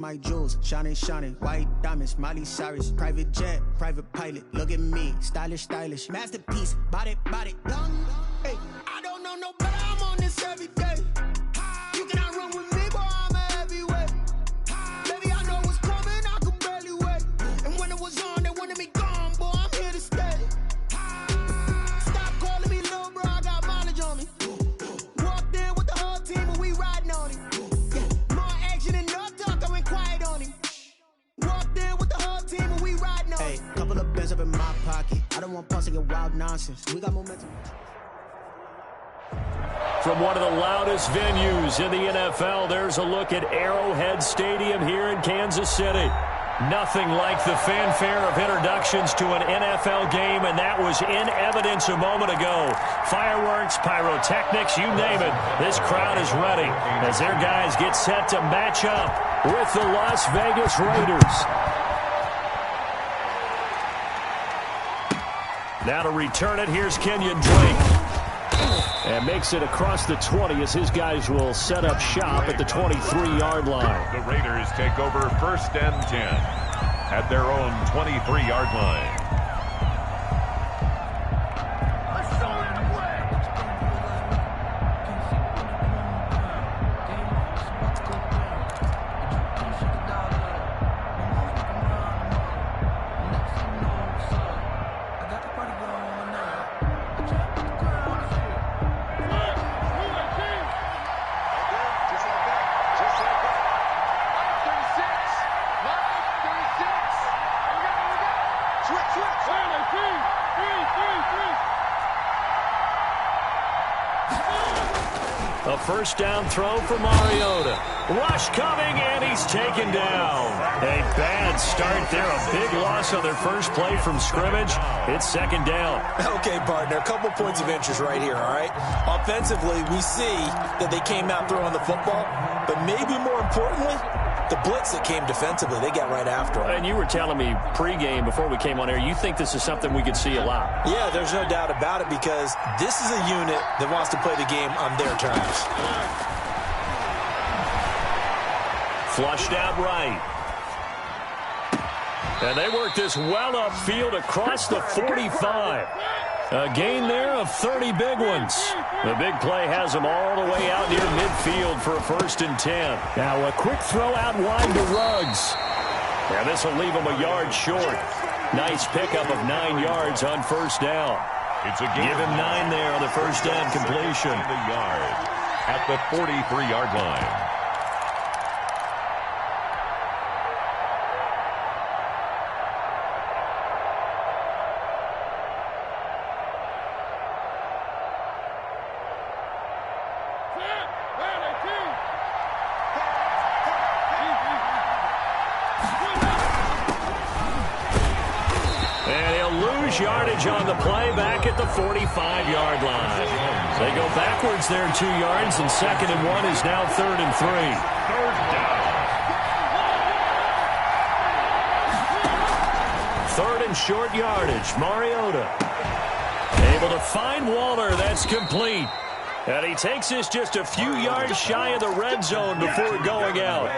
My jewels, shining, shining, white diamonds, Miley Cyrus, private jet, private pilot, look at me, stylish, stylish, masterpiece, body, body, done. Hey, I don't know no better, I'm on this every day. You cannot run with me, boy, I'm a heavyweight. Baby, I know what's coming, I can barely wait. And when it was on, they wanted me gone, boy, I'm here to stay. Stop calling me little bro, I got mileage on me. Walked in with the whole team and we riding on it. More action and no talk, I went quiet on him. Walked in with the whole team and we riding on it. Hey, couple of bands up in my pocket. I don't want pause to get wild nonsense. We got momentum. From one of the loudest venues in the NFL, there's a look at Arrowhead Stadium here in Kansas City. Nothing like the fanfare of introductions to an NFL game, and that was in evidence a moment ago. Fireworks, pyrotechnics, you name it. This crowd is ready as their guys get set to match up with the Las Vegas Raiders. Now to return it, here's Kenyon Drake. And makes it across the 20 as his guys will set up shop at the 23-yard line. The Raiders take over 1st and 10 at their own 23-yard line. A first down throw for Mariota. Rush coming, and he's taken down. A bad start there. A big loss on their first play from scrimmage. It's 2nd down. Okay, partner, a couple points of interest right here, all right? Offensively, we see that they came out throwing the football, but maybe more importantly, the blitz that came defensively, they got right after it. And you were telling me pregame before we came on air, you think this is something we could see a lot. Yeah, there's no doubt about it because this is a unit that wants to play the game on their terms. Flushed out right. And they work this well upfield across the 45. A gain there of 30 big ones. The big play has them all the way out near midfield for a 1st and 10. Now a quick throw out wide to Ruggs. And this will leave them a yard short. Nice pickup of 9 yards on 1st down. It's a game. Give him 9 there on the 1st down completion. The yard at the 43-yard line. Yardage on the play back at the 45-yard line. They go backwards there 2 yards, and 2nd and 1 is now 3rd and 3. 3rd down. 3rd and short yardage. Mariota able to find Waller. That's complete. And he takes this just a few yards shy of the red zone before going out.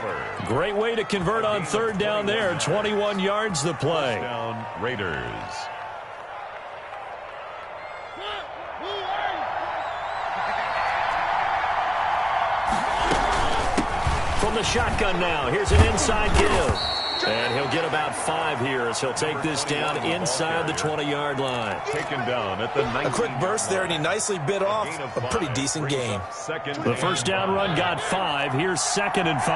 Great way to convert on 3rd down there. 21 yards the play. Down Raiders. From the shotgun now, here's an inside give. And he'll get about 5 here as he'll take this down inside the 20-yard line. Taken down at the 19. A quick burst there, and he nicely bit off a pretty decent game. The 1st down run got 5. Here's 2nd and 5.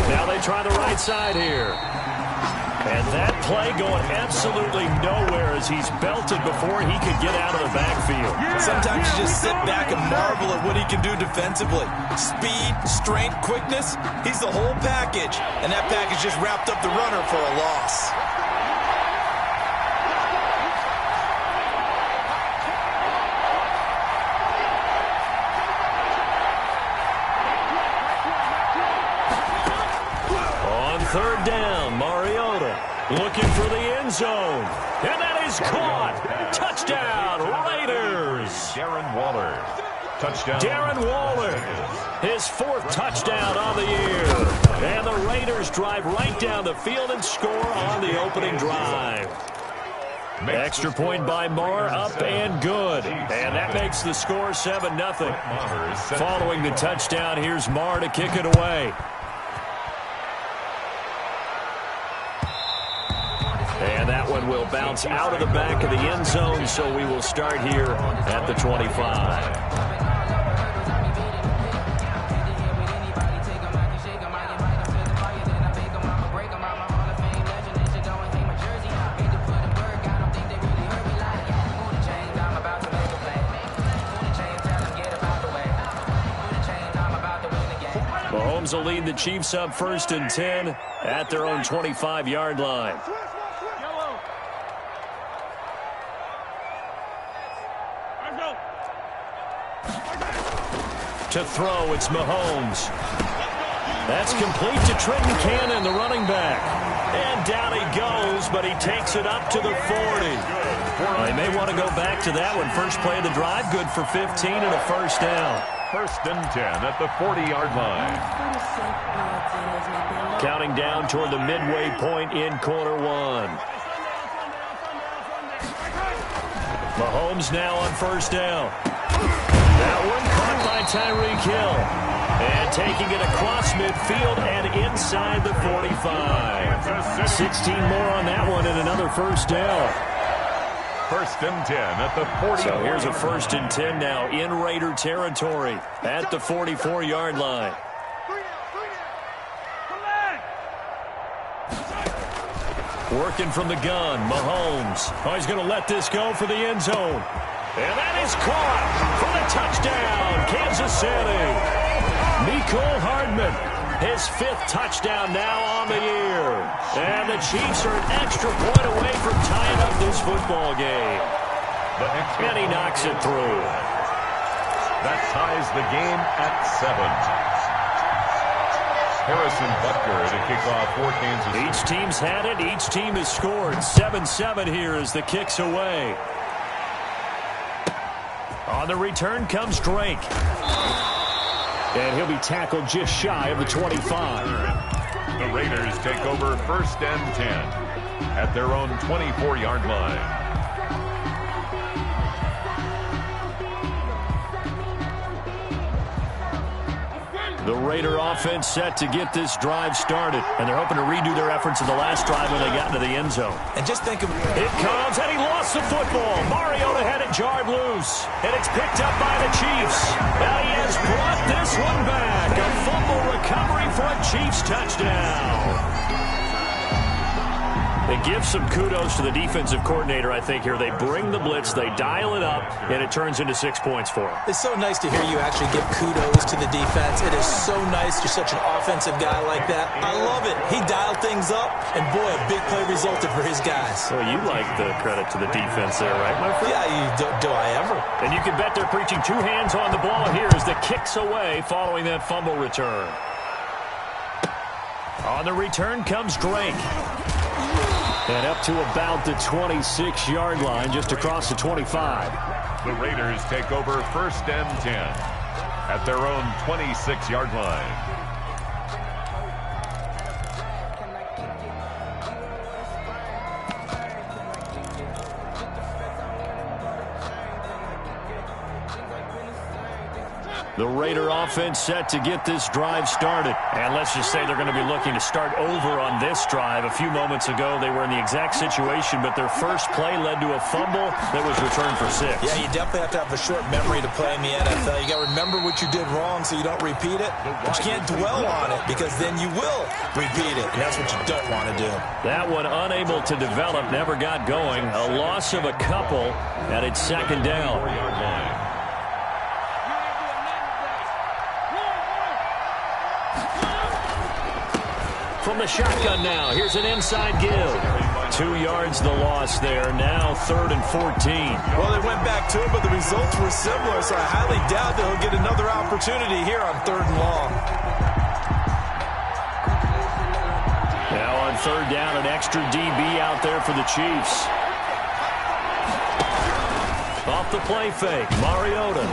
Now they try the right side here. And that play going absolutely nowhere as he's belted before he could get out of the backfield. Sometimes you just sit back and marvel at what he can do defensively. Speed, strength, quickness, he's the whole package. And that package just wrapped up the runner for a loss. On 3rd down, Mariota looking for the end zone. And that is caught. Touchdown, Raiders. Darren Waller. Touchdown. Darren Waller, his 4th touchdown on the year. And the Raiders drive right down the field and score on the opening drive. Extra point by Marr, up and good. And that makes the score 7-0. Following the touchdown, here's Marr to kick it away. And that one will bounce out of the back of the end zone, so we will start here at the 25. Mahomes will lead the Chiefs up 1st and 10 at their own 25-yard line. To throw, it's Mahomes. That's complete to Trenton Cannon, the running back. And down he goes, but he takes it up to the 40. They may want to go back to that one. First play of the drive, good for 15 and a 1st down. 1st and 10 at the 40-yard line. Counting down toward the midway point in quarter 1. Mahomes now on 1st down. That one caught by Tyreek Hill. And taking it across midfield and inside the 45. 16 more on that one and another 1st down. 1st and 10 at the 40. So here's a 1st and 10 now in Raider territory at the 44-yard line. Working from the gun, Mahomes. Oh, he's going to let this go for the end zone. And that is caught for the touchdown, Kansas City. Mecole Hardman, his 5th touchdown now on the year. And the Chiefs are an extra point away from tying up this football game. And he knocks it through. That ties the game at 7. Harrison Butker to kick off for Kansas City. Each team's had it. Each team has scored. 7-7 here as the kick's away. On the return comes Drake. And he'll be tackled just shy of the 25. The Raiders take over 1st and 10 at their own 24-yard line. The Raider offense set to get this drive started. And they're hoping to redo their efforts in the last drive when they got into the end zone. And just think of it comes, and he lost the football. Mariota had it jarred loose. And it's picked up by the Chiefs. Now he has brought this one back. A fumble recovery for a Chiefs touchdown. It gives some kudos to the defensive coordinator, I think, here. They bring the blitz, they dial it up, and it turns into 6 points for them. It's so nice to hear you actually give kudos to the defense. It is so nice. You're such an offensive guy like that. I love it. He dialed things up, and boy, a big play resulted for his guys. Well, you like the credit to the defense there, right, my friend? Yeah, do I ever. And you can bet they're preaching 2 hands on the ball here as the kick's away following that fumble return. On the return comes Drake. And up to about the 26-yard line, just across the 25. The Raiders take over 1st and 10 at their own 26-yard line. The Raider offense set to get this drive started. And let's just say they're going to be looking to start over on this drive. A few moments ago, they were in the exact situation, but their first play led to a fumble that was returned for 6. Yeah, you definitely have to have a short memory to play in the NFL. You got to remember what you did wrong so you don't repeat it. But you can't dwell on it because then you will repeat it. And that's what you don't want to do. That one unable to develop, never got going. A loss of a couple, and it's 2nd down. From the shotgun now, here's an inside give. 2 yards the loss there, now 3rd and 14. Well, they went back to it, but the results were similar, so I highly doubt that he'll get another opportunity here on 3rd and long. Now on 3rd down, an extra DB out there for the Chiefs. Off the play fake, Mariota.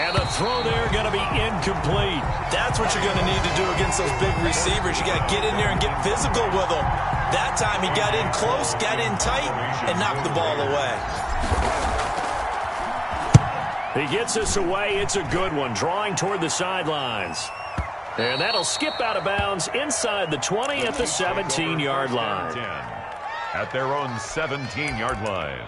And the throw there going to be incomplete. That's what you're going to need to do against those big receivers. You got to get in there and get physical with them. That time he got in close, got in tight, and knocked the ball away. He gets us away. It's a good one, drawing toward the sidelines. And that'll skip out of bounds inside the 20 at the 17-yard line. At their own 17-yard line.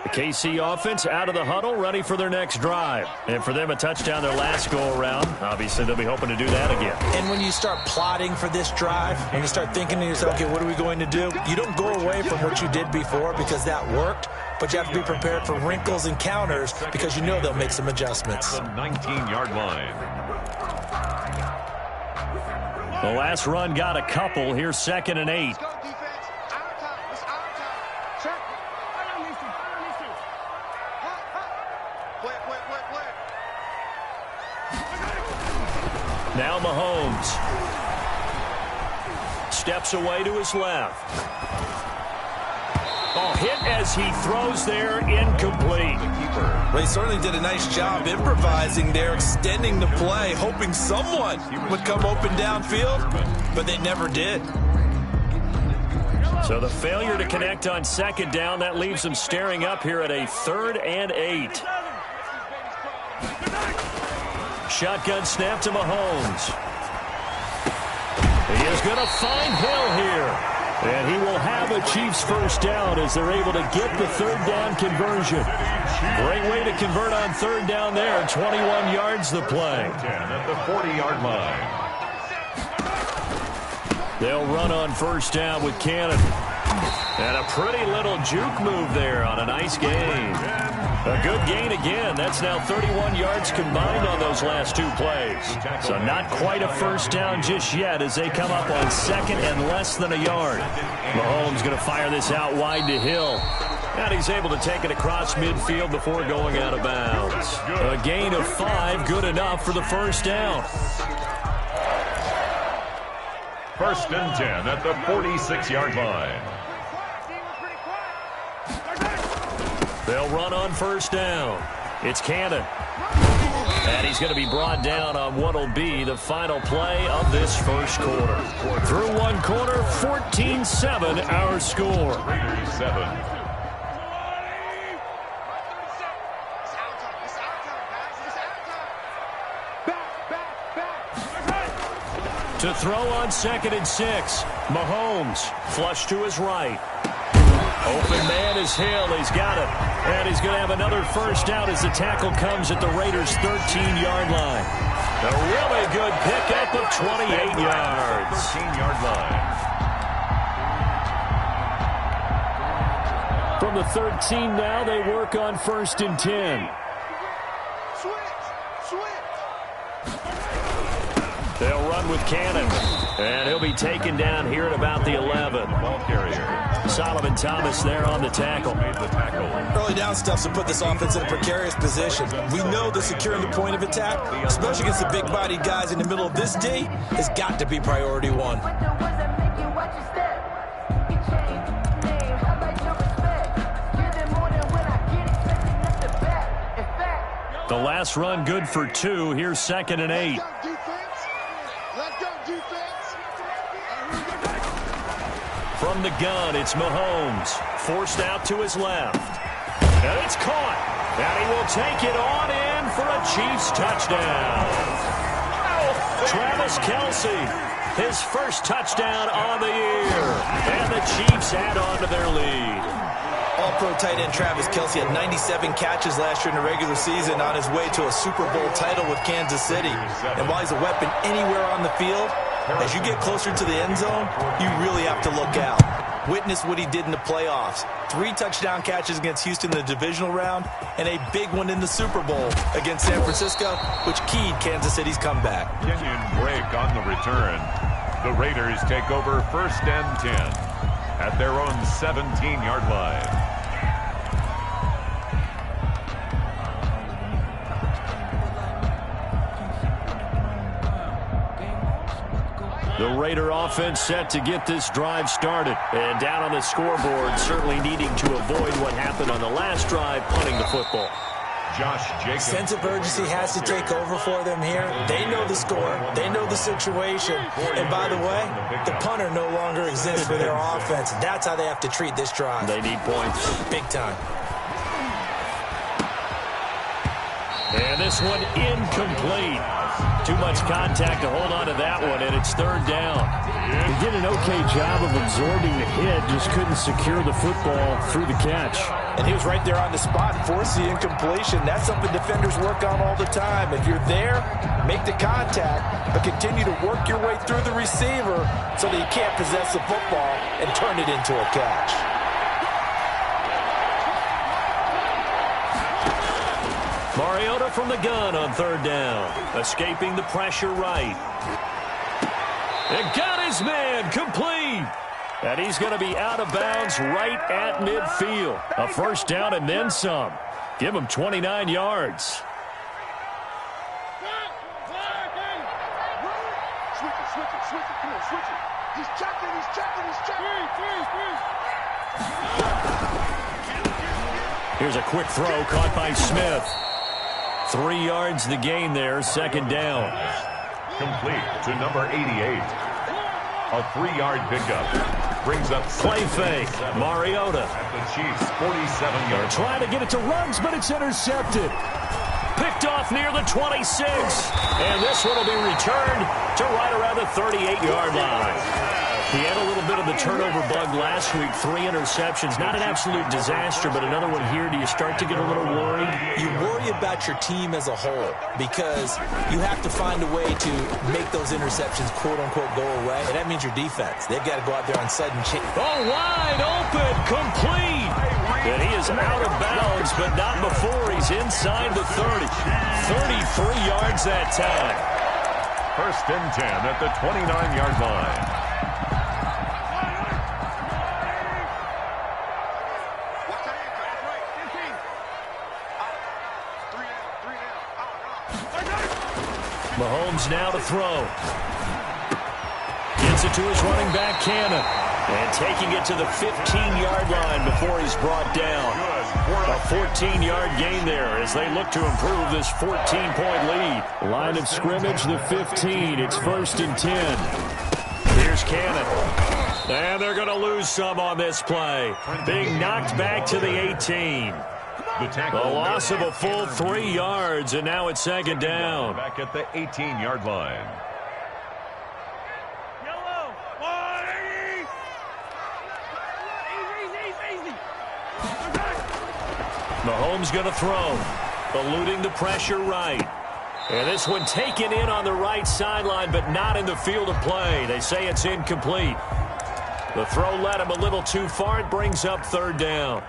The KC offense out of the huddle, ready for their next drive. And for them, a touchdown their last go-around. Obviously, they'll be hoping to do that again. And when you start plotting for this drive, when you start thinking to yourself, okay, what are we going to do? You don't go away from what you did before because that worked, but you have to be prepared for wrinkles and counters because you know they'll make some adjustments. The 19-yard line. The last run got a couple. Here's 2nd and 8. Now Mahomes steps away to his left. Oh, hit as he throws there, incomplete. Well, he certainly did a nice job improvising there, extending the play, hoping someone would come open downfield, but they never did. So the failure to connect on 2nd down, that leaves them staring up here at a 3rd and 8. Shotgun snap to Mahomes. He is going to find Hill here. And he will have a Chiefs first down as they're able to get the 3rd down conversion. Great way to convert on 3rd down there. 21 yards the play. 10 at the 40-yard line. They'll run on 1st down with Cannon. And a pretty little juke move there on a nice gain. A good gain again. That's now 31 yards combined on those last 2 plays. So not quite a first down just yet as they come up on 2nd and less than a yard. Mahomes going to fire this out wide to Hill. And he's able to take it across midfield before going out of bounds. A gain of 5, good enough for the first down. 1st and 10 at the 46-yard line. They'll run on 1st down. It's Cannon. And he's going to be brought down on what will be the final play of this first quarter. Through one quarter, 14-7 our score. Raiders 7. To throw on 2nd and 6. Mahomes flush to his right. Open man is Hill. He's got it. And he's going to have another first down as the tackle comes at the Raiders' 13-yard line. A really good pickup of 28 yards. 13-yard line. From the 13 now, they work on 1st and 10. They'll run with Cannon. And he'll be taken down here at about the 11. Ball carrier. Solomon Thomas there on the tackle. Made the tackle. Early down stuffs will put this offense in a precarious position. We know that securing the point of attack, especially against the big-bodied guys in the middle of this D, has got to be priority 1. The last run good for 2. Here's 2nd and 8. From the gun, it's Mahomes. Forced out to his left. And it's caught. And he will take it on in for a Chiefs touchdown. Travis Kelce, his first touchdown on the year. And the Chiefs add on to their lead. All-pro tight end Travis Kelce had 97 catches last year in the regular season on his way to a Super Bowl title with Kansas City. And while he's a weapon anywhere on the field, as you get closer to the end zone, you really have to look out. Witness what he did in the playoffs. 3 touchdown catches against Houston in the divisional round, and a big one in the Super Bowl against San Francisco, which keyed Kansas City's comeback. Kenyon Drake on the return. The Raiders take over 1st and 10 at their own 17-yard line. The Raider offense set to get this drive started. And down on the scoreboard, certainly needing to avoid what happened on the last drive, punting the football. Josh Jacobs. Sense of urgency has to take over for them here. They know the score. They know the situation. And by the way, the punter no longer exists for their offense. That's how they have to treat this drive. They need points. Big time. And this one incomplete. Too much contact to hold on to that one, and it's third down. He did an okay job of absorbing the hit, just couldn't secure the football through the catch. And he was right there on the spot and forced the incompletion. That's something defenders work on all the time. If you're there, make the contact, but continue to work your way through the receiver so that you can't possess the football and turn it into a catch. Mariota from the gun on third down. Escaping the pressure right. It got his man complete. And he's going to be out of bounds right at midfield. A first down and then some. Give him 29 yards. Switch it. Come on, switch it. He's checking. Here's a quick throw caught by Smith. 3 yards the gain there, second down. Complete to number 88. A 3-yard pickup. Brings up play fake. Mariota. At the Chiefs' 47 yards. Trying to get it to Ruggs, but it's intercepted. Picked off near the 26. And this one will be returned to right around the 38-yard line. He had a little bit of the turnover bug last week, 3 interceptions. Not an absolute disaster, but another one here. Do you start to get a little worried? You worry about your team as a whole because you have to find a way to make those interceptions, quote-unquote, go away. And that means your defense. They've got to go out there on sudden change. Oh, wide open, complete. And he is out of bounds, but not before he's inside the 30. 33 yards that time. First and 10 at the 29-yard line. Mahomes now to throw. Gets it to his running back, Cannon. And taking it to the 15-yard line before he's brought down. A 14-yard gain there as they look to improve this 14-point lead. Line of scrimmage, the 15. It's first and 10. Here's Cannon. And they're going to lose some on this play. Being knocked back to the 18. A loss of a full 3 yards, and now it's second down. Back at the 18-yard line. Mahomes going to throw. Eluding the pressure right. And this one taken in on the right sideline, but not in the field of play. They say it's incomplete. The throw led him a little too far. It brings up third down.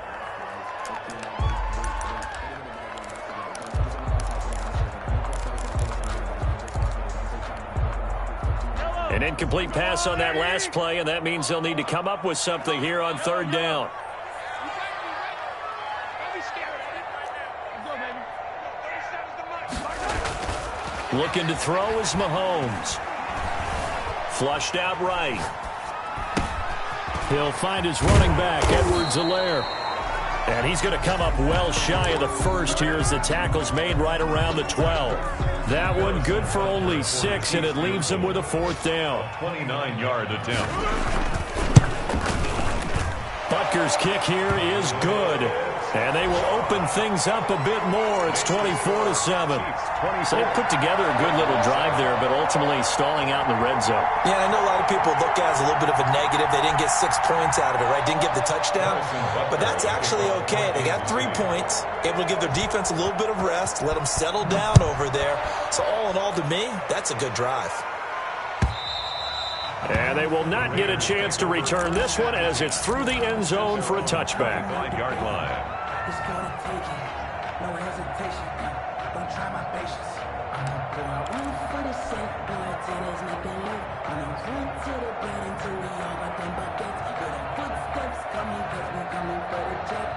An incomplete pass on that last play, and that means they'll need to come up with something here on third down. Looking to throw is Mahomes. Flushed out right. He'll find his running back, Edwards-Helaire. And he's going to come up well shy of the first here as the tackle's made right around the 12. That one good for only 6, and it leaves him with a fourth down. 29-yard attempt. Butker's kick here is good. And they will open things up a bit more. It's 24-7. So they put together a good little drive there, but ultimately stalling out in the red zone. Yeah, I know a lot of people look at it as a little bit of a negative. They didn't get 6 points out of it, right? Didn't get the touchdown. But that's actually okay. They got 3 points, able to give their defense a little bit of rest, let them settle down over there. So all in all, to me, that's a good drive. And they will not get a chance to return this one as it's through the end zone for a touchback. 9-yard line. It's gonna take it. No hesitation. Don't try my patience. One for the safe, bartenders make a live. And I'm front to the bed until we all got them buckets. With the footsteps coming, cause we're coming for the jet.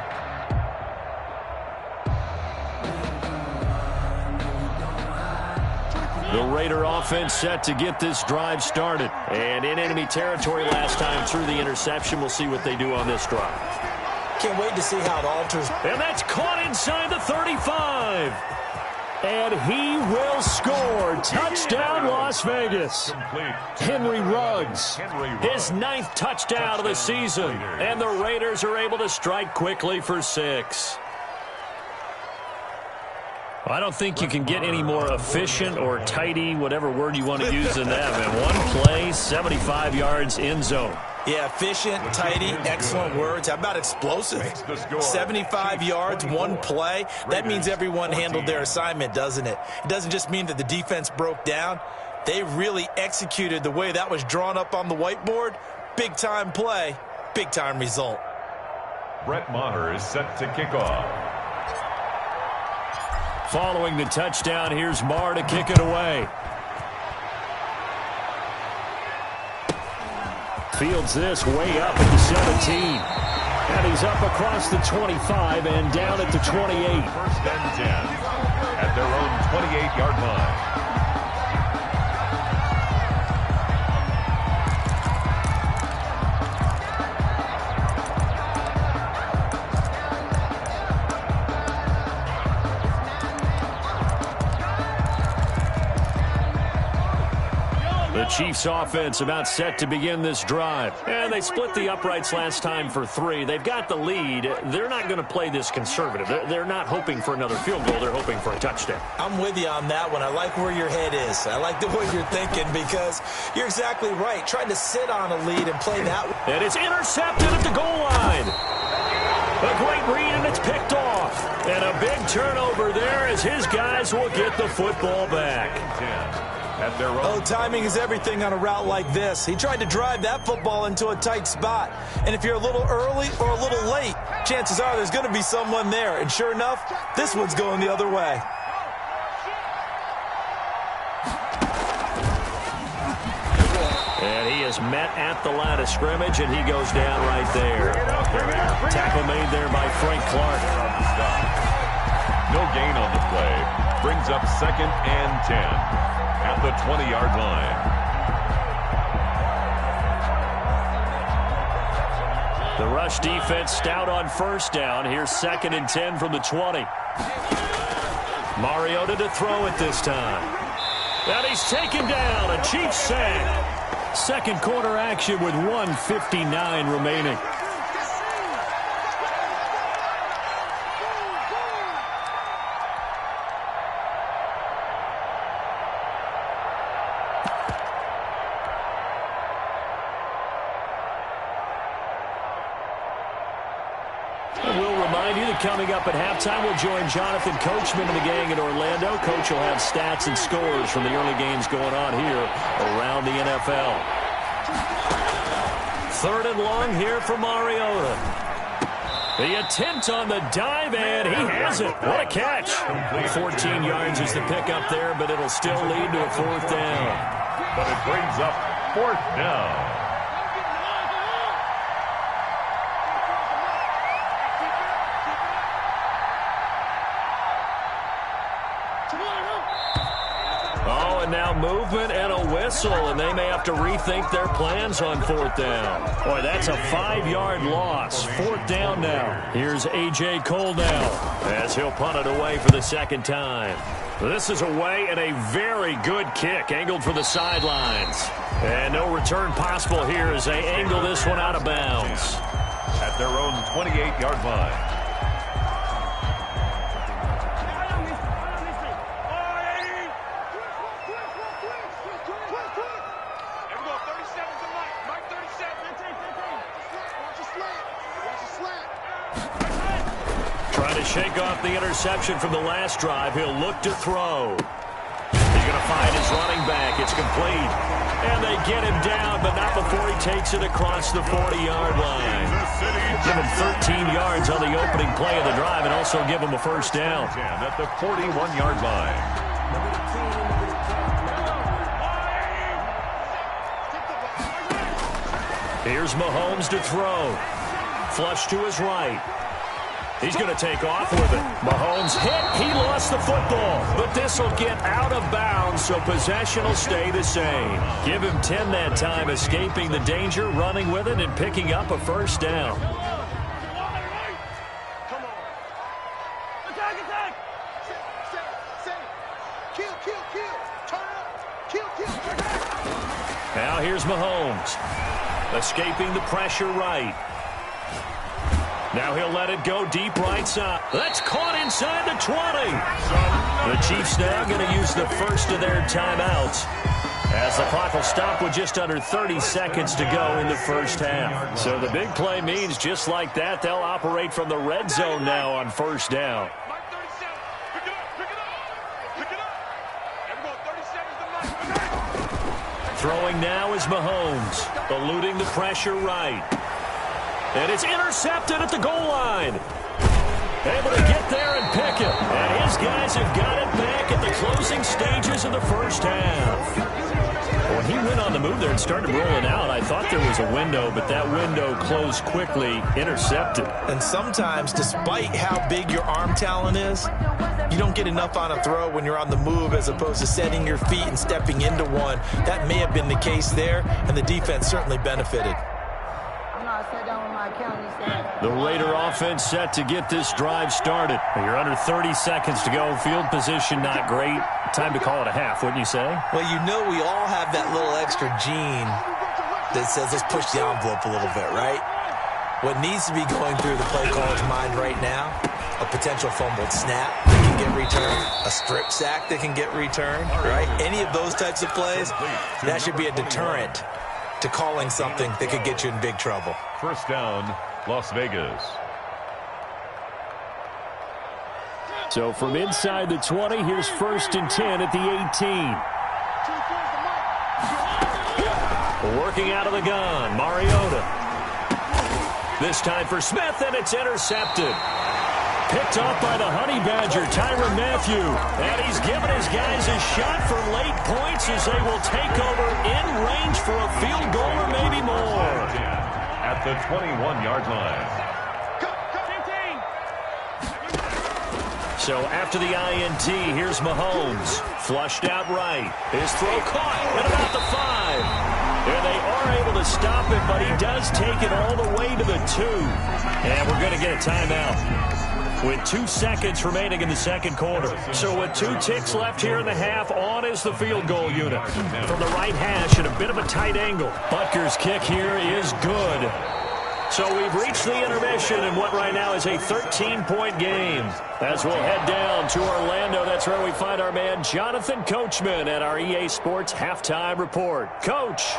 The Raider offense set to get this drive started. And in enemy territory last time through the interception. We'll see what they do on this drive. Can't wait to see how it alters. And that's caught inside the 35. And he will score. Touchdown, Las Vegas. Henry Ruggs, his 9th touchdown of the season. And the Raiders are able to strike quickly for 6. I don't think you can get any more efficient or tidy, whatever word you want to use than that, man. One play, 75 yards, end zone. Yeah, efficient, tidy, excellent words. How about explosive? 75 yards, one play. That means everyone handled their assignment, doesn't it? It doesn't just mean that the defense broke down. They really executed the way that was drawn up on the whiteboard. Big-time play, big-time result. Brett Maher is set to kick off. Following the touchdown, here's Maher to kick it away. Fields this way up at the 17. And he's up across the 25 and down at the 28. 1st and 10 at their own 28-yard line. The Chiefs offense about set to begin this drive. And they split the uprights last time for 3. They've got the lead. They're not going to play this conservative. They're not hoping for another field goal. They're hoping for a touchdown. I'm with you on that one. I like where your head is. I like the way you're thinking because you're exactly right. Trying to sit on a lead and play that way. And it's intercepted at the goal line. A great read, and it's picked off. And a big turnover there as his guys will get the football back. Oh, timing is everything on a route like this. He tried to drive that football into a tight spot. And if you're a little early or a little late, chances are there's going to be someone there. And sure enough, this one's going the other way. And he is met at the line of scrimmage, and he goes down right there. Tackle made there by Frank Clark. No gain on the play. Brings up 2nd and 10. At the 20-yard line. The rush defense stout on 1st down. Here's 2nd and 10 from the 20. Mariota to throw it this time. And he's taken down. A Chiefs sack. 2nd quarter action with 1:59 remaining. Coming up at halftime, we'll join Jonathan Coachman and the gang in Orlando. Coach will have stats and scores from the early games going on here around the NFL. 3rd and long here for Mariota. The attempt on the dive, and he has it. What a catch. 14 yards is the pickup there, but it'll still lead to a 4th down. But it brings up 4th down. Now movement and a whistle, and they may have to rethink their plans on 4th down. Boy, that's a 5-yard loss. 4th down now. Here's A.J. Cole now as he'll punt it away for the 2nd time. This is away and a very good kick angled for the sidelines. And no return possible here as they angle this one out of bounds. At their own 28-yard line. Shake off the interception from the last drive. He'll look to throw. He's going to find his running back. It's complete. And they get him down, but not before he takes it across the 40-yard line. Give him 13 yards on the opening play of the drive and also give him a 1st down. At the 41-yard line. Here's Mahomes to throw. Flush to his right. He's going to take off with it. Mahomes hit. He lost the football. But this will get out of bounds, so possession will stay the same. Give him 10 that time, escaping the danger, running with it, and picking up a first down. Now here's Mahomes. Escaping the pressure right. Now he'll let it go deep right side. That's caught inside the 20. The Chiefs now going to use the first of their timeouts, as the clock will stop with just under 30 seconds to go in the first half. So the big play means just like that, they'll operate from the red zone now on first down. Throwing now is Mahomes, eluding the pressure right. And it's intercepted at the goal line. Able to get there and pick it. And his guys have got it back at the closing stages of the first half. When he went on the move there and started rolling out, I thought there was a window, but that window closed quickly, intercepted. And sometimes, despite how big your arm talent is, you don't get enough on a throw when you're on the move as opposed to setting your feet and stepping into one. That may have been the case there, and the defense certainly benefited. The Raider offense set to get this drive started. You're under 30 seconds to go. Field position not great. Time to call it a half, wouldn't you say? Well, you know we all have that little extra gene that says let's push the envelope a little bit, right? What needs to be going through the play caller's mind right now, a potential fumbled snap that can get returned, a strip sack that can get returned, right? Any of those types of plays, that should be a deterrent to calling something that could get you in big trouble. First down, Las Vegas. So from inside the 20, here's 1st and 10 at the 18. Working out of the gun, Mariota. This time for Smith, and it's intercepted. Picked off by the Honey Badger, Tyrann Mathieu. And he's given his guys a shot for late points as they will take over in range for a field goal or maybe more. At the 21-yard line. So after the INT, here's Mahomes. Flushed out right. His throw caught at about the 5. And they are able to stop it, but he does take it all the way to the 2. And we're going to get a timeout with 2 seconds remaining in the second quarter. So with 2 ticks left here in the half, on is the field goal unit. From the right hash at a bit of a tight angle. Butker's kick here is good. So we've reached the intermission in what right now is a 13-point game. As we'll head down to Orlando, that's where we find our man Jonathan Coachman at our EA Sports Halftime Report. Coach.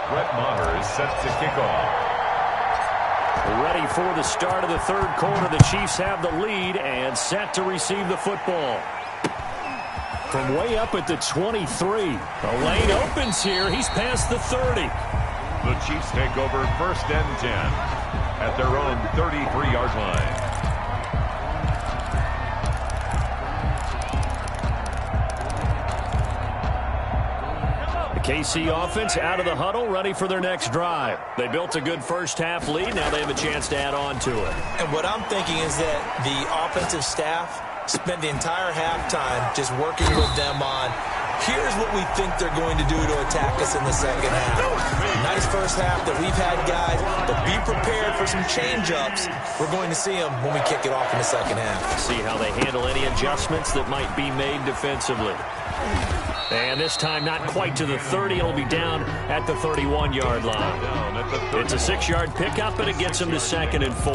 Brett Maher is set to kick off. Ready for the start of the third quarter. The Chiefs have the lead and set to receive the football. From way up at the 23. The lane opens here. He's past the 30. The Chiefs take over 1st and 10 at their own 33-yard line. KC offense out of the huddle, ready for their next drive. They built a good first half lead. Now they have a chance to add on to it. And what I'm thinking is that the offensive staff spent the entire halftime just working with them on, here's what we think they're going to do to attack us in the second half. Nice first half that we've had, guys, but be prepared for some change-ups. We're going to see them when we kick it off in the second half. See how they handle any adjustments that might be made defensively. And this time not quite to the 30. It'll be down at the 31-yard line. It's a 6-yard pickup, and it gets them to 2nd and 4.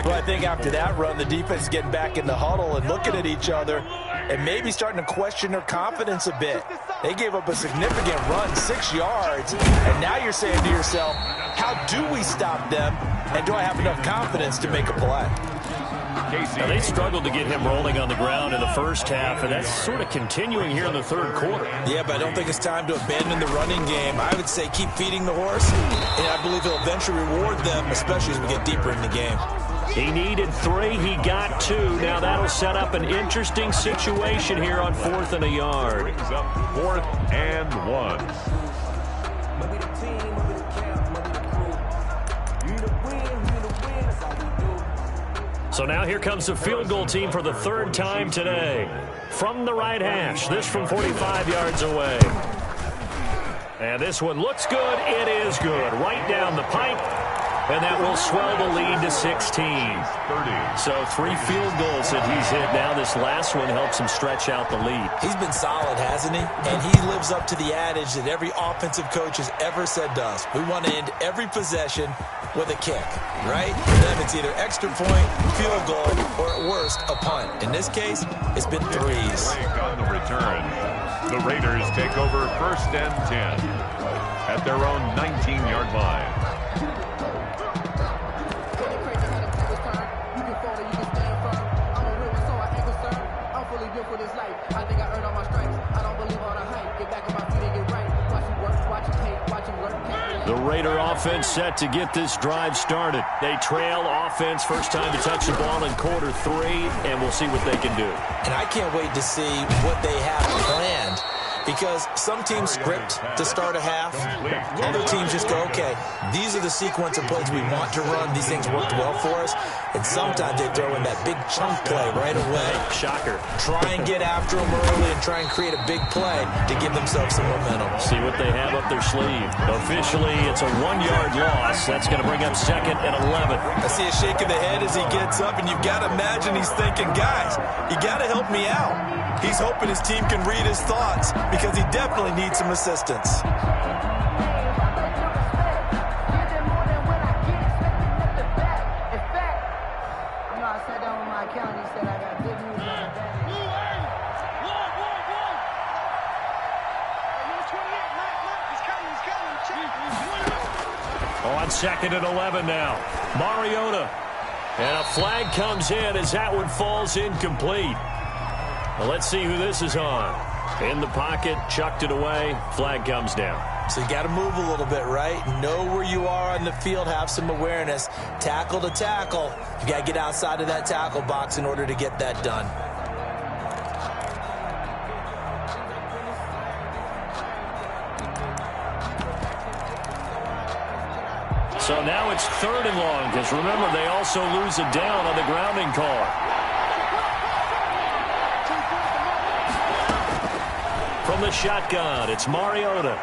Well, I think after that run, the defense is getting back in the huddle and looking at each other and maybe starting to question their confidence a bit. They gave up a significant run, 6 yards, and now you're saying to yourself, how do we stop them, and do I have enough confidence to make a play? Now, they struggled to get him rolling on the ground in the first half, and that's sort of continuing here in the third quarter. Yeah, but I don't think it's time to abandon the running game. I would say keep feeding the horse, and I believe he'll eventually reward them, especially as we get deeper in the game. He needed 3. He got 2. Now that'll set up an interesting situation here on 4th and a yard. Brings up 4th and 1. So now here comes the field goal team for the third time today. From the right hash, this from 45 yards away. And this one looks good. It is good. Right down the pipe. And that will swell the lead to 16. So 3 field goals that he's hit now. This last one helps him stretch out the lead. He's been solid, hasn't he? And he lives up to the adage that every offensive coach has ever said to us. We want to end every possession with a kick, right? For them, it's either extra point, field goal, or at worst, a punt. In this case, it's been threes. On the return, the Raiders take over 1st and 10 at their own 19-yard line. The Raider offense set to get this drive started. They trail offense, first time to touch the ball in quarter 3, and we'll see what they can do. And I can't wait to see what they have planned, because some teams script to start a half. Other teams just go, okay, these are the sequence of plays we want to run. These things worked well for us. And sometimes they throw in that big chunk play right away. Shocker. Try and get after them early and try and create a big play to give themselves some momentum. See what they have up their sleeve. Officially, it's a 1-yard loss. That's going to bring up 2nd and 11. I see a shake of the head as he gets up, and you've got to imagine he's thinking, guys, you got to help me out. He's hoping his team can read his thoughts because he definitely needs some assistance. On 2nd and 11 now. Mariota. And a flag comes in as that one falls incomplete. Well, let's see who this is on. In the pocket, chucked it away. Flag comes down. So you got to move a little bit, right? Know where you are on the field, have some awareness. Tackle to tackle. You got to get outside of that tackle box in order to get that done. So now it's 3rd and long, because remember, they also lose a down on the grounding call. From the shotgun, it's Mariota.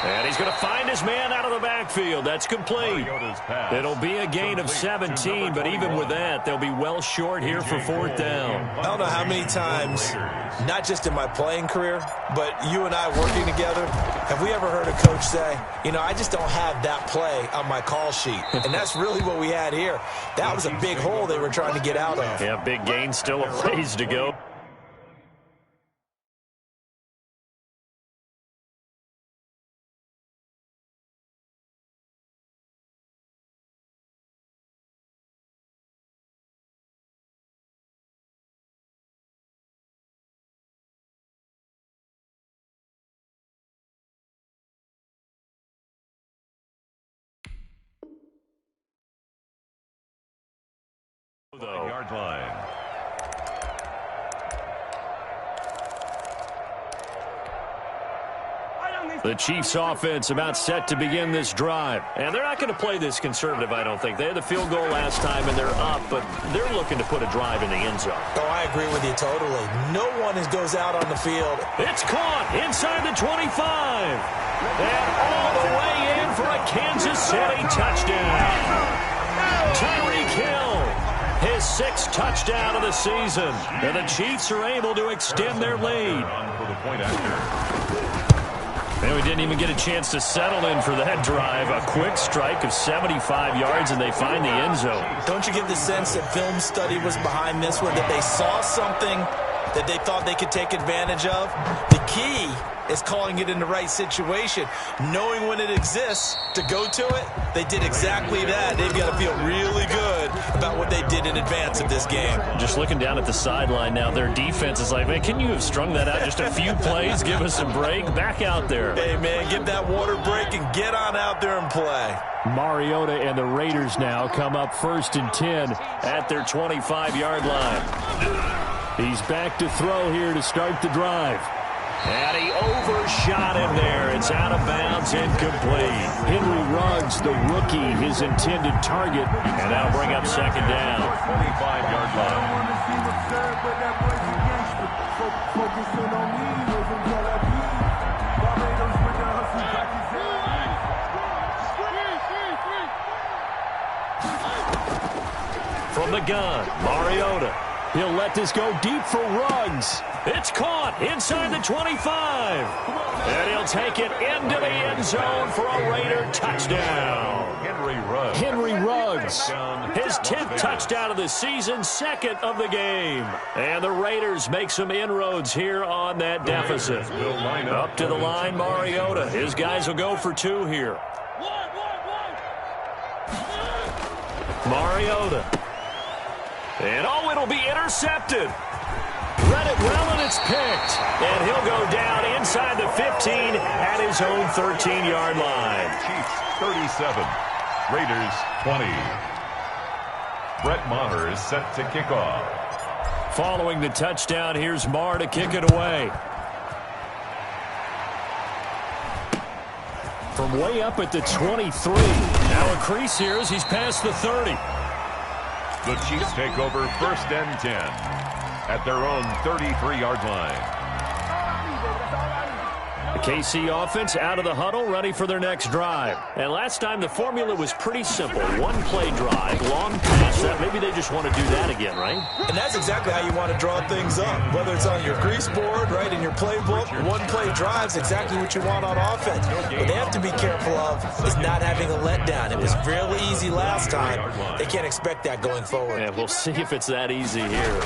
And he's going to find his man out of the backfield. That's complete. It'll be a gain of 17, but even with that, they'll be well short here for 4th down. I don't know how many times, not just in my playing career, but you and I working together, have we ever heard a coach say, you know, I just don't have that play on my call sheet. And that's really what we had here. That was a big hole they were trying to get out of. Yeah, big gain, still a ways to go. Yard line. The Chiefs offense about set to begin this drive. And they're not going to play this conservative, I don't think. They had the field goal last time, and they're up, but they're looking to put a drive in the end zone. Oh, I agree with you totally. No one goes out on the field. It's caught inside the 25. And all the way in for a Kansas City touchdown. Tyreek Hill, his 6th touchdown of the season. And the Chiefs are able to extend their lead. For the point after. And we didn't even get a chance to settle in for that drive. A quick strike of 75 yards, and they find the end zone. Don't you get the sense that film study was behind this one, that they saw something that they thought they could take advantage of? The key is calling it in the right situation, knowing when it exists to go to it. They did exactly that. They've got to feel really good about what they did in advance of this game. Just looking down at the sideline now, their defense is like, man, can you have strung that out just a few plays? Give us a break. Back out there. Hey, man, give that water break and get on out there and play. Mariota and the Raiders now come up 1st and 10 at their 25-yard line. He's back to throw here to start the drive. And he overshot him there. It's out of bounds, incomplete. Henry Ruggs, the rookie, his intended target. And that'll bring up second down. 25-yard line. From the gun, Mariota. He'll let this go deep for Ruggs. It's caught inside the 25. And he'll take it into the end zone for a Raider touchdown. Henry Ruggs, his 10th touchdown of the season, second of the game. And the Raiders make some inroads here on that deficit. Up to the line, Mariota. His guys will go for 2 here. Mariota. And it'll be intercepted. Read it well, and it's picked. And he'll go down inside the 15 at his own 13-yard line. Chiefs 37, Raiders 20. Brett Maher is set to kick off. Following the touchdown, here's Maher to kick it away. From way up at the 23. Now a crease here as he's past the 30. The Chiefs take over 1st and 10 at their own 33-yard line. The KC offense out of the huddle, ready for their next drive. And last time the formula was pretty simple. One-play drive, long pass. That maybe they just want to do that again, right? And that's exactly how you want to draw things up. Whether it's on your grease board, right, in your playbook, one-play drive's exactly what you want on offense. What they have to be careful of is not having a letdown. It was really easy last time. They can't expect that going forward. Yeah, we'll see if it's that easy here.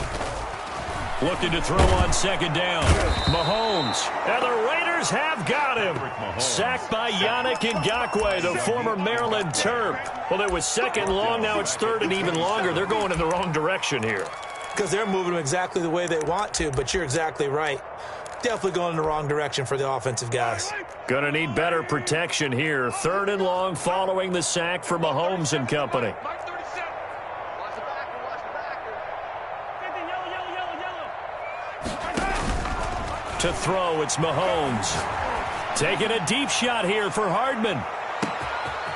Looking to throw on second down. Mahomes. And the Raiders have got him. Sacked by Yannick Ngakoue, the former Maryland Terp. Well, it was second long. Now it's third and even longer. They're going in the wrong direction here. Because they're moving them exactly the way they want to, but you're exactly right. Definitely going in the wrong direction for the offensive guys. Gonna need better protection here. Third and long following the sack for Mahomes and company. To throw, it's Mahomes. Taking a deep shot here for Hardman.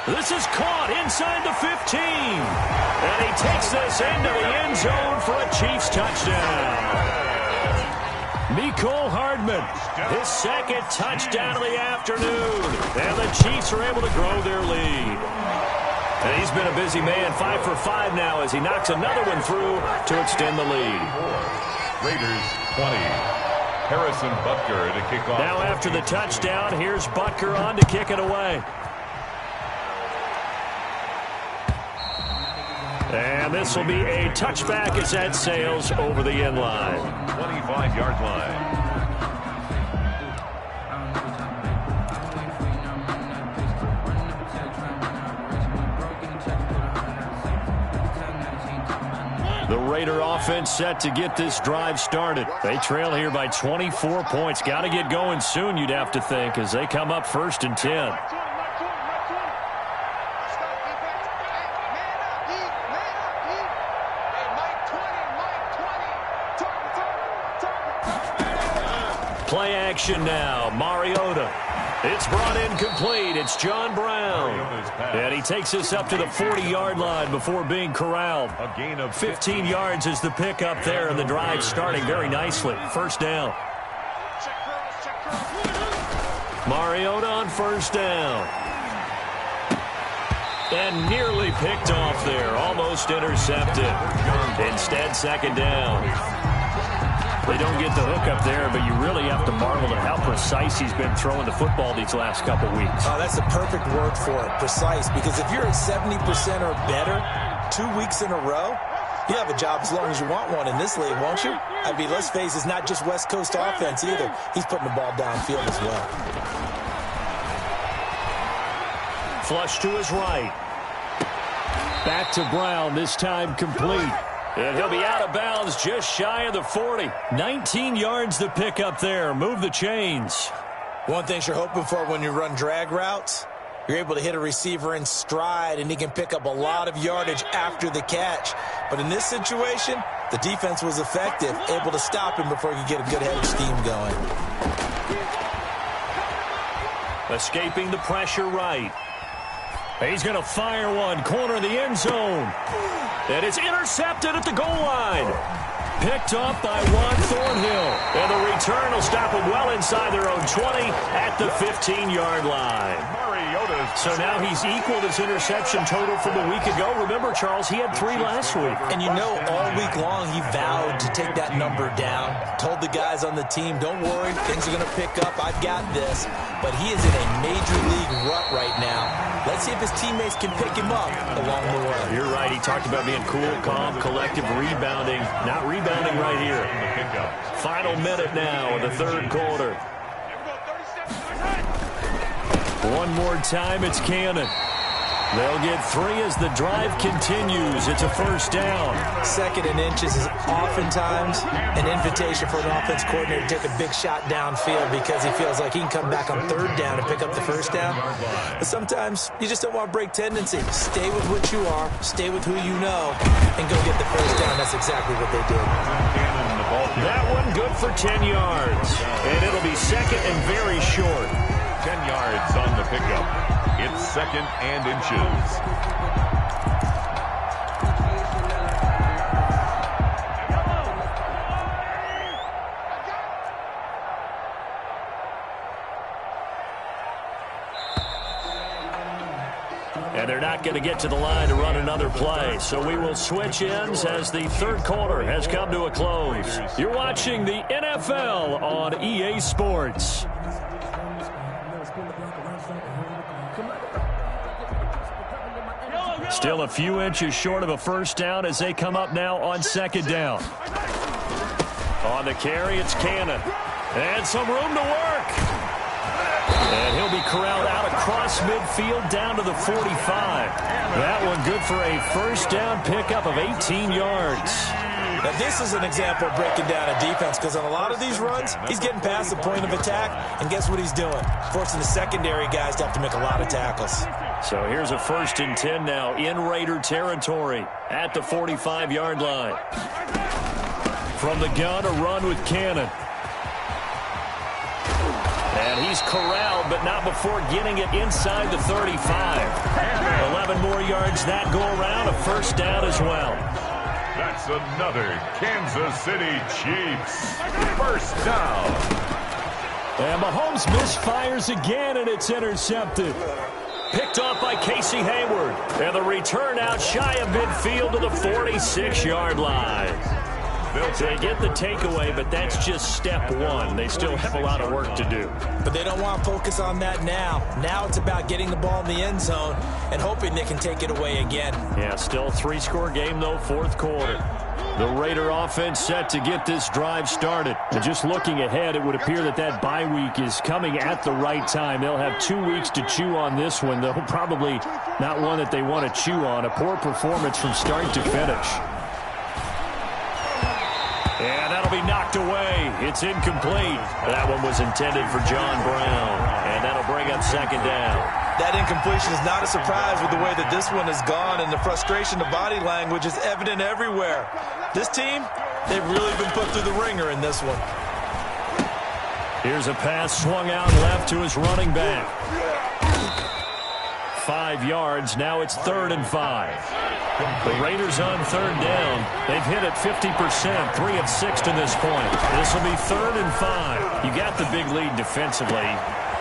This is caught inside the 15. And he takes this into the end zone for a Chiefs touchdown. Mecole Hardman, his second touchdown of the afternoon. And the Chiefs are able to grow their lead. And he's been a busy man, 5 for 5 now as he knocks another one through to extend the lead. Raiders 20. Harrison Butker to kick off. Now after the touchdown, here's Butker on to kick it away. And this will be a touchback as that sails over the end line. 25-yard line. The Raider offense set to get this drive started. They trail here by 24 points. Got to get going soon, you'd have to think, as they come up 1st and 10. Play action now. Mariota. It's brought in complete. It's John Brown. And he takes this up to the 40-yard line before being corralled. A gain of 15 yards is the pickup there, and the drive starting very nicely. First down. Mariota on first down. And nearly picked off there. Almost intercepted. Instead, second down. They don't get the hook up there, but you really have to marvel at how precise he's been throwing the football these last couple weeks. Oh, that's the perfect word for it, precise, because if you're at 70% or better 2 weeks in a row, you have a job as long as you want one in this league, won't you? I mean, let's face it, it's not just West Coast offense either. He's putting the ball downfield as well. Flush to his right. Back to Brown, this time complete. And he'll be out of bounds just shy of the 40. 19 yards to pick up there. Move the chains. One thing you're hoping for when you run drag routes, you're able to hit a receiver in stride, and he can pick up a lot of yardage after the catch. But in this situation, the defense was effective, able to stop him before he could get a good head of steam going. Escaping the pressure right. He's going to fire one. Corner of the end zone. And it's intercepted at the goal line. Picked up by Juan Thornhill. And the return will stop him well inside their own 20 at the 15-yard line. So now he's equaled his interception total from a week ago. Remember, Charles, he had 3 last week. And you know, all week long he vowed to take that number down. Told the guys on the team, don't worry, things are going to pick up. I've got this. But he is in a major league rut right now. Let's see if his teammates can pick him up along the way. You're right. He talked about being cool, calm, collective, rebounding. Not rebounding right here. Final minute now of the third quarter. One more time, it's Cannon. They'll get 3 as the drive continues. It's a first down. Second and inches is oftentimes an invitation for an offense coordinator to take a big shot downfield because he feels like he can come back on third down and pick up the first down. But sometimes you just don't want to break tendency. Stay with what you are, stay with who you know, and go get the first down. That's exactly what they did. That one good for 10 yards. And it'll be second and very short. 10 yards on the pickup. It's second and inches. And they're not going to get to the line to run another play. So we will switch ends as the third quarter has come to a close. You're watching the NFL on EA Sports. Still a few inches short of a first down as they come up now on second down. On the carry, it's Cannon. And some room to work. And he'll be corralled out across midfield down to the 45. That one good for a first down pickup of 18 yards. Now, this is an example of breaking down a defense because on a lot of these runs, he's getting past the point of attack, and guess what he's doing? Forcing the secondary guys to have to make a lot of tackles. So here's a 1st and 10 now in Raider territory at the 45-yard line. From the gun, a run with Cannon. And he's corralled, but not before getting it inside the 35. 11 more yards that go around, a first down as well. That's another Kansas City Chiefs first down. And Mahomes misfires again, and it's intercepted. Picked off by Casey Hayward. And the return out shy of midfield to the 46-yard line. They get the takeaway, but that's just step one. They still have a lot of work to do. But they don't want to focus on that now. Now it's about getting the ball in the end zone and hoping they can take it away again. Yeah, still a 3-score game, though, fourth quarter. The Raider offense set to get this drive started. And just looking ahead, it would appear that that bye week is coming at the right time. They'll have 2 weeks to chew on this one, though probably not one that they want to chew on. A poor performance from start to finish. And that'll be knocked away. It's incomplete. That one was intended for John Brown. And that'll bring up second down. That incompletion is not a surprise with the way that this one has gone, and the frustration, the body language is evident everywhere. This team, they've really been put through the ringer in this one. Here's a pass swung out left to his running back. 5 yards. Now it's 3rd and 5. The Raiders on third down. They've hit it 50%, 3 of 6 to this point. This will be 3rd and 5. You got the big lead defensively.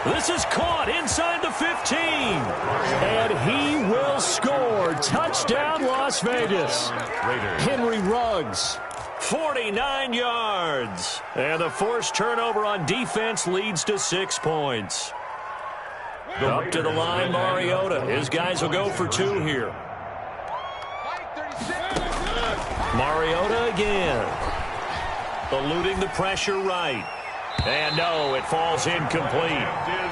This is caught inside the 15. And he will score. Touchdown, Las Vegas. Henry Ruggs, 49 yards. And the forced turnover on defense leads to 6 points. Up to the line, Mariota. His guys will go for 2 here. Mariota again. Eluding the pressure right. And no, it falls incomplete.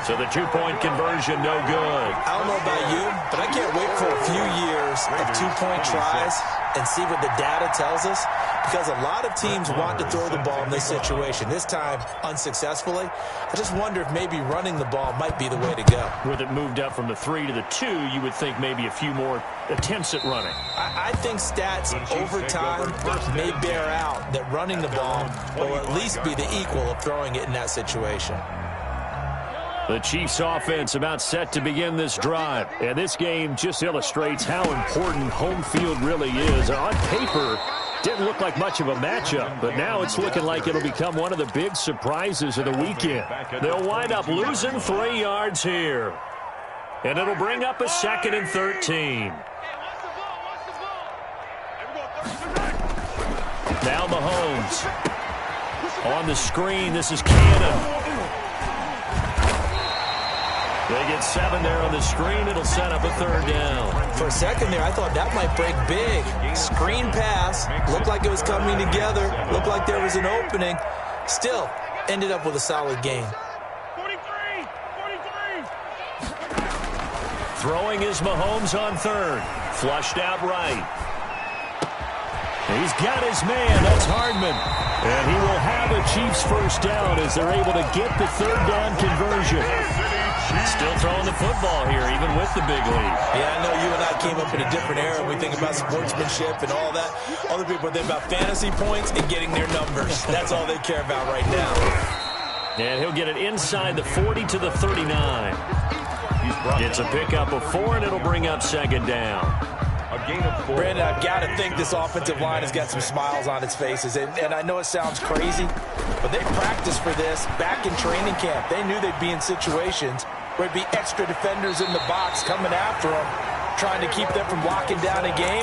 So the 2-point conversion, no good. I don't know about you, but I can't wait for a few years of 2-point tries and see what the data tells us, because a lot of teams want to throw the ball in this situation. This time, unsuccessfully. I just wonder if maybe running the ball might be the way to go. With it moved up from the 3 to the 2, you would think maybe a few more attempts at running. I think stats over time may bear out that running the ball will at least be the equal of throwing it in that situation. The Chiefs offense about set to begin this drive. And this game just illustrates how important home field really is. On paper, didn't look like much of a matchup, but now it's looking like it'll become one of the big surprises of the weekend. They'll wind up losing 3 yards here. And it'll bring up a 2nd and 13. Now Mahomes. On the screen, this is Cannon. They get 7 there on the screen. It'll set up a 3rd down. For a second there, I thought that might break big. Screen pass. Looked like it was coming together. Looked like there was an opening. Still, ended up with a solid gain. 43. Throwing is Mahomes on 3rd. Flushed out right. He's got his man. That's Hardman. And he will have a Chiefs 1st down as they're able to get the 3rd down conversion. Still throwing the football here, even with the big lead. Yeah, I know you and I came up in a different era. We think about sportsmanship and all that. Other people think about fantasy points and getting their numbers. That's all they care about right now. And he'll get it inside the 40 to the 39. Gets a pickup of 4, and it'll bring up 2nd down. A gain of 4. Brandon, I've got to think this offensive line has got some smiles on its faces. And I know it sounds crazy, but they practiced for this back in training camp. They knew they'd be in situations where there'd be extra defenders in the box coming after them, trying to keep them from locking down a game.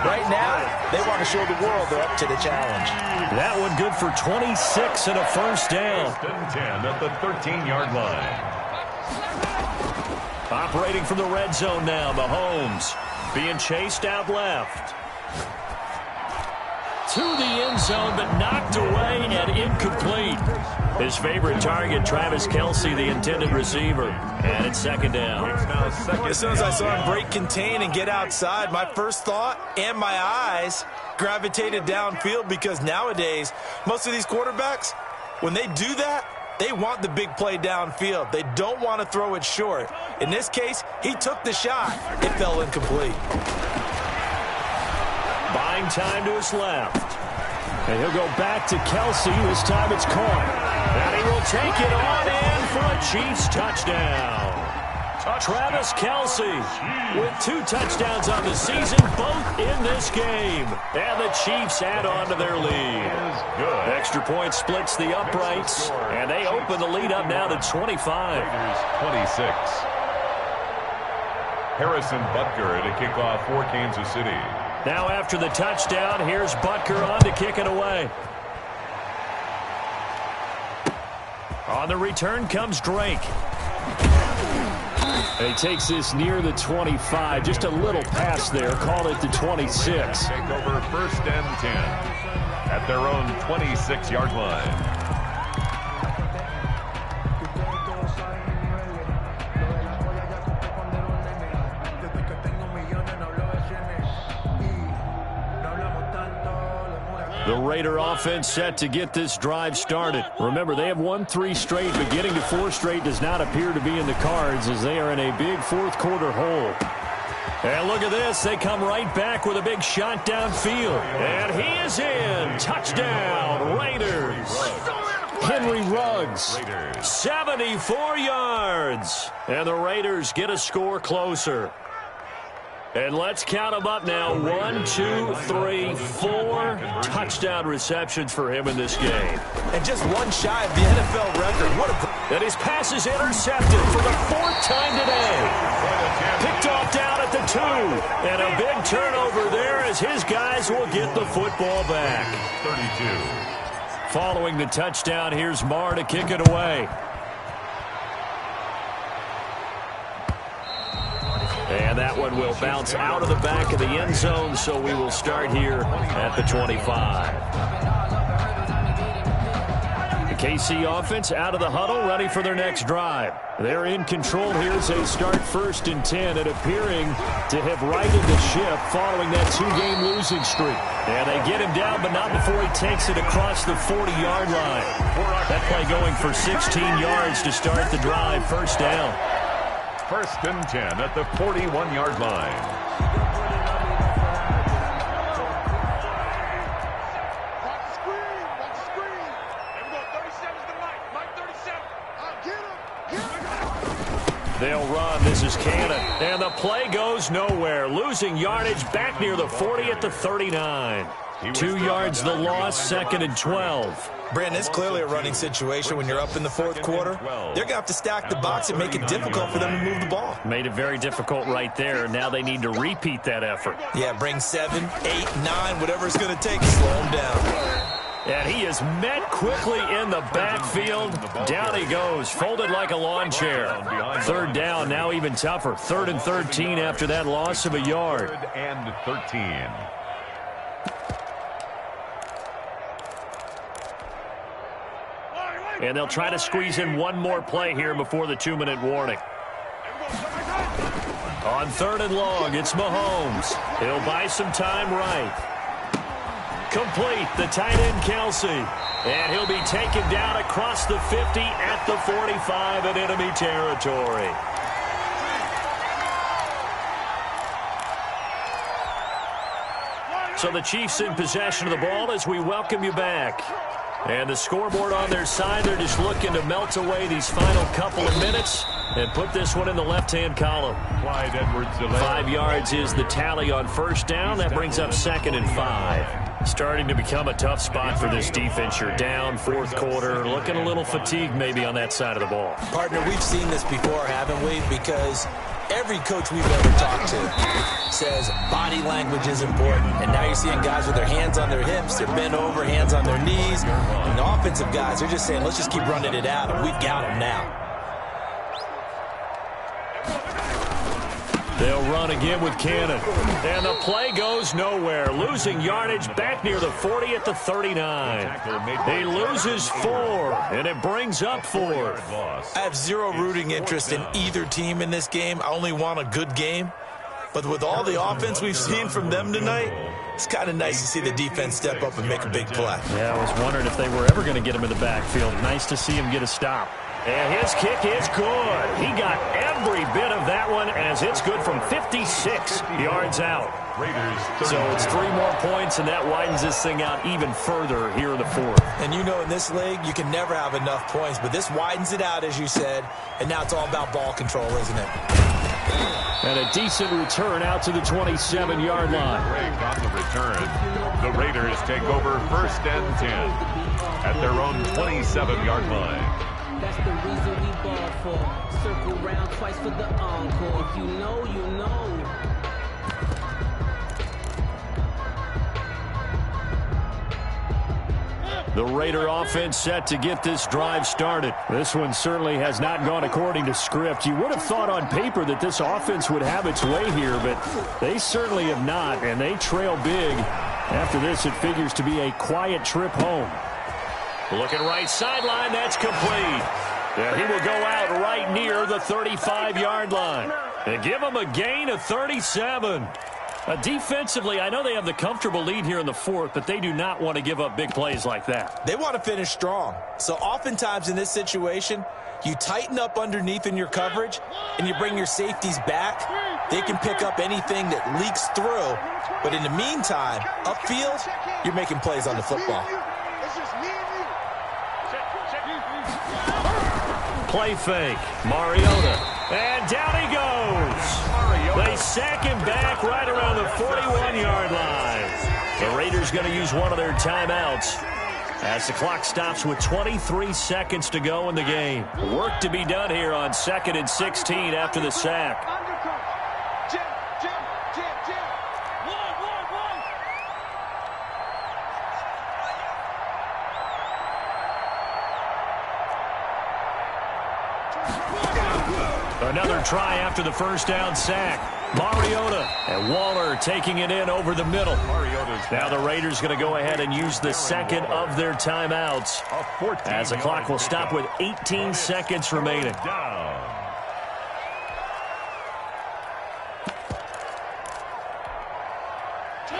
Right now, they want to show the world they're up to the challenge. That one good for 26 and a 1st down. 10 at the 13-yard line. Operating from the red zone now, Mahomes being chased out left. To the end zone, but knocked away and incomplete. His favorite target, Travis Kelce, the intended receiver. And it's 2nd down. As soon as I saw him break contain and get outside, my first thought and my eyes gravitated downfield, because nowadays, most of these quarterbacks, when they do that, they want the big play downfield. They don't want to throw it short. In this case, he took the shot. It fell incomplete. Buying time to his left. And he'll go back to Kelce. This time it's caught. And he will take it on in for a Chiefs touchdown. Travis Kelce with 2 touchdowns on the season, both in this game. And the Chiefs add on to their lead. Extra point splits the uprights, and they open the lead up now to 25. 26. Harrison Butker to kick off for Kansas City. Now after the touchdown, here's Butker on to kick it away. On the return comes Drake. And he takes this near the 25. Just a little pass there. Call it the 26. Take over 1st and 10 at their own 26-yard line. The Raider offense set to get this drive started. Remember, they have won 3 straight, but getting to 4 straight does not appear to be in the cards as they are in a big 4th quarter hole. And look at this. They come right back with a big shot downfield. And he is in. Touchdown, Raiders. Henry Ruggs, 74 yards. And the Raiders get a score closer. And let's count them up now. 1, 2, 3, 4 touchdown receptions for him in this game. And just one shy of the NFL record. What a... And his pass is intercepted for the 4th time today. Picked off down at the 2. And a big turnover there as his guys will get the football back. 32. Following the touchdown, here's Marr to kick it away. And that one will bounce out of the back of the end zone, so we will start here at the 25. The KC offense out of the huddle, ready for their next drive. They're in control here as they start 1st and 10 and appearing to have righted the ship following that 2-game losing streak. And they get him down, but not before he takes it across the 40-yard line. That play going for 16 yards to start the drive. 1st down. 1st and 10 at the 41-yard line. Watch the screen. There we go. 37's the Mike. Mike 37. Get him. is Cannon. And the play goes nowhere. Losing yardage back near the 40 at the 39. 2 yards the loss, 2nd and 12. Brandon, it's clearly a running situation when you're up in the 4th quarter. They're going to have to stack the box and make it difficult for them to move the ball. Made it very difficult right there. Now they need to repeat that effort. Yeah, bring 7, 8, 9, whatever it's going to take to slow them down. And he is met quickly in the backfield. Down he goes, folded like a lawn chair. 3rd down, now even tougher. 3rd and 13 after that loss of a yard. 3rd and 13. And they'll try to squeeze in one more play here before the 2-minute warning. On 3rd and long, it's Mahomes. He'll buy some time right. Complete, the tight end Kelsey. And he'll be taken down across the 50 at the 45 in enemy territory. So the Chiefs in possession of the ball as we welcome you back. And the scoreboard on their side, they're just looking to melt away these final couple of minutes and put this one in the left-hand column. 5 yards is the tally on 1st down. That brings up 2nd and 5. Starting to become a tough spot for this defense. You're down 4th quarter, looking a little fatigued maybe on that side of the ball. Partner, we've seen this before, haven't we? Because every coach we've ever talked to says body language is important. And now you're seeing guys with their hands on their hips, they're bent over, hands on their knees. And the offensive guys, they're just saying, let's just keep running it out, and we've got them now. They'll run again with Cannon. And the play goes nowhere. Losing yardage back near the 40 at the 39. He loses 4, and it brings up 4th. I have zero rooting interest in either team in this game. I only want a good game. But with all the offense we've seen from them tonight, it's kind of nice to see the defense step up and make a big play. Yeah, I was wondering if they were ever going to get him in the backfield. Nice to see him get a stop. And his kick is good. He got every bit of that one as it's good from 56 yards out. So it's 3 more points, and that widens this thing out even further here in the 4th. And you know in this league, you can never have enough points, but this widens it out, as you said, and now it's all about ball control, isn't it? And a decent return out to the 27-yard line. On the return, the Raiders take over 1st and 10 at their own 27-yard line. That's the reason we ball for. Circle round twice for the encore. If you know, you know. The Raider offense set to get this drive started. This one certainly has not gone according to script. You would have thought on paper that this offense would have its way here, but they certainly have not, and they trail big. After this, it figures to be a quiet trip home. Looking right sideline, that's complete. And he will go out right near the 35-yard line. And give him a gain of 37. Defensively, I know they have the comfortable lead here in the 4th, but they do not want to give up big plays like that. They want to finish strong. So oftentimes in this situation, you tighten up underneath in your coverage, and you bring your safeties back. They can pick up anything that leaks through. But in the meantime, upfield, you're making plays on the football. Play fake. Mariota. And down he goes. They sack him back right around the 41-yard line. The Raiders going to use one of their timeouts as the clock stops with 23 seconds to go in the game. Work to be done here on 2nd and 16 after the sack. Another try after the 1st down sack. Mariota and Waller taking it in over the middle. Now the Raiders going to go ahead and use the 2nd of their timeouts as the clock will stop with 18 seconds remaining.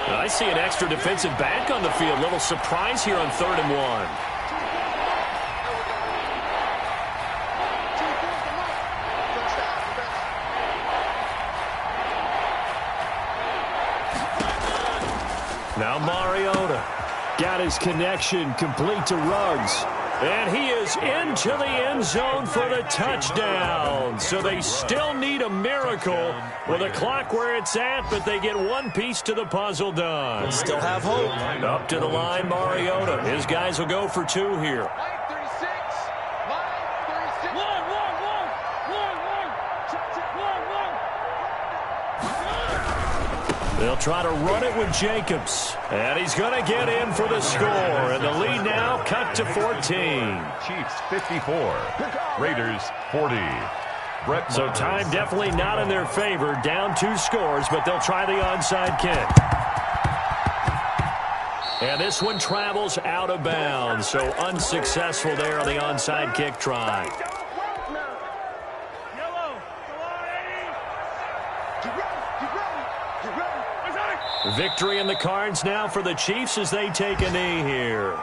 I see an extra defensive back on the field. Little surprise here on 3rd and 1. Now Mariota got his connection complete to Ruggs. And he is into the end zone for the touchdown. So they still need a miracle with a clock where it's at, but they get one piece to the puzzle done. Still have hope. Up to the line, Mariota. His guys will go for 2 here. They'll try to run it with Jacobs. And he's going to get in for the score. And the lead now cut to 14. Chiefs 54. Raiders 40. So time definitely not in their favor. Down 2 scores, but they'll try the onside kick. And this one travels out of bounds. So unsuccessful there on the onside kick try. Victory in the cards now for the Chiefs as they take a knee here.